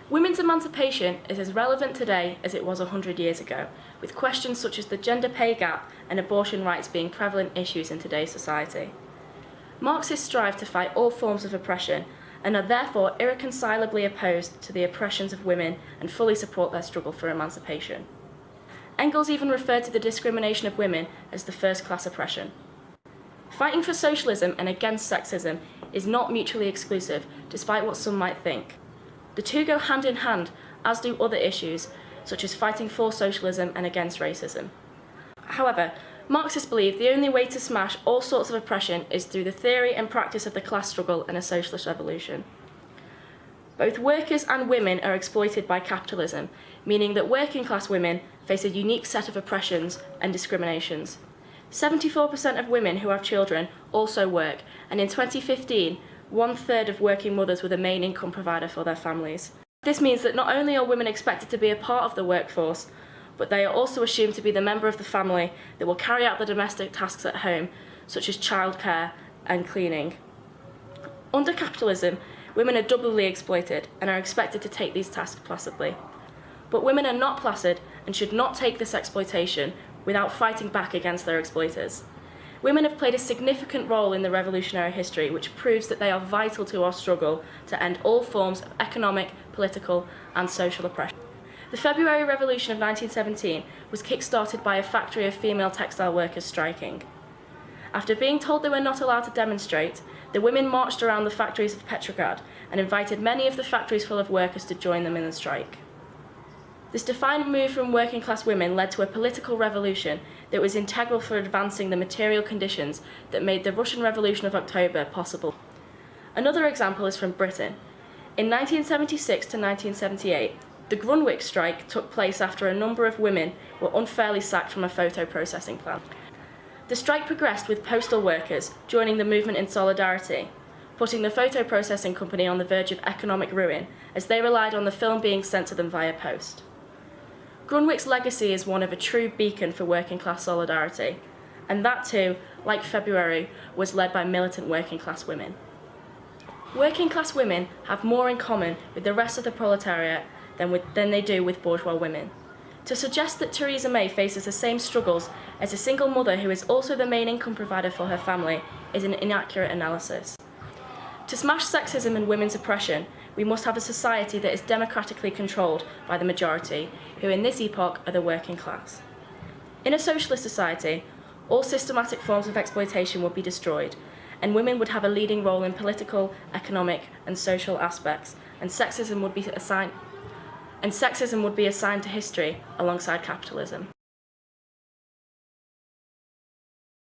Women's emancipation is as relevant today as it was 100 years ago, with questions such as the gender pay gap and abortion rights being prevalent issues in today's society. Marxists strive to fight all forms of oppression and are therefore irreconcilably opposed to the oppressions of women and fully support their struggle for emancipation. Engels even referred to the discrimination of women as the first-class oppression. Fighting for socialism and against sexism is not mutually exclusive, despite what some might think. The two go hand in hand, as do other issues, such as fighting for socialism and against racism. However, Marxists believe the only way to smash all sorts of oppression is through the theory and practice of the class struggle and a socialist revolution. Both workers and women are exploited by capitalism, meaning that working-class women face a unique set of oppressions and discriminations. 74% of women who have children also work, and in 2015, 1/3 of working mothers were the main income provider for their families. This means that not only are women expected to be a part of the workforce, but they are also assumed to be the member of the family that will carry out the domestic tasks at home, such as childcare and cleaning. Under capitalism, women are doubly exploited and are expected to take these tasks placidly. But women are not placid and should not take this exploitation without fighting back against their exploiters. Women have played a significant role in the revolutionary history, which proves that they are vital to our struggle to end all forms of economic, political, and social oppression. The February Revolution of 1917 was kick-started by a factory of female textile workers striking. After being told they were not allowed to demonstrate, the women marched around the factories of Petrograd and invited many of the factories full of workers to join them in the strike. This defiant move from working-class women led to a political revolution that was integral for advancing the material conditions that made the Russian Revolution of October possible. Another example is from Britain. In 1976 to 1978, the Grunwick strike took place after a number of women were unfairly sacked from a photo processing plant. The strike progressed with postal workers joining the movement in solidarity, putting the photo processing company on the verge of economic ruin as they relied on the film being sent to them via post. Grunwick's legacy is one of a true beacon for working-class solidarity, and that too, like February, was led by militant working-class women. Working-class women have more in common with the rest of the proletariat than they do with bourgeois women. To suggest that Theresa May faces the same struggles as a single mother who is also the main income provider for her family is an inaccurate analysis. To smash sexism and women's oppression, we must have a society that is democratically controlled by the majority, who in this epoch are the working class. In a socialist society, all systematic forms of exploitation would be destroyed, and women would have a leading role in political, economic, and social aspects, and sexism would be assigned to history alongside capitalism.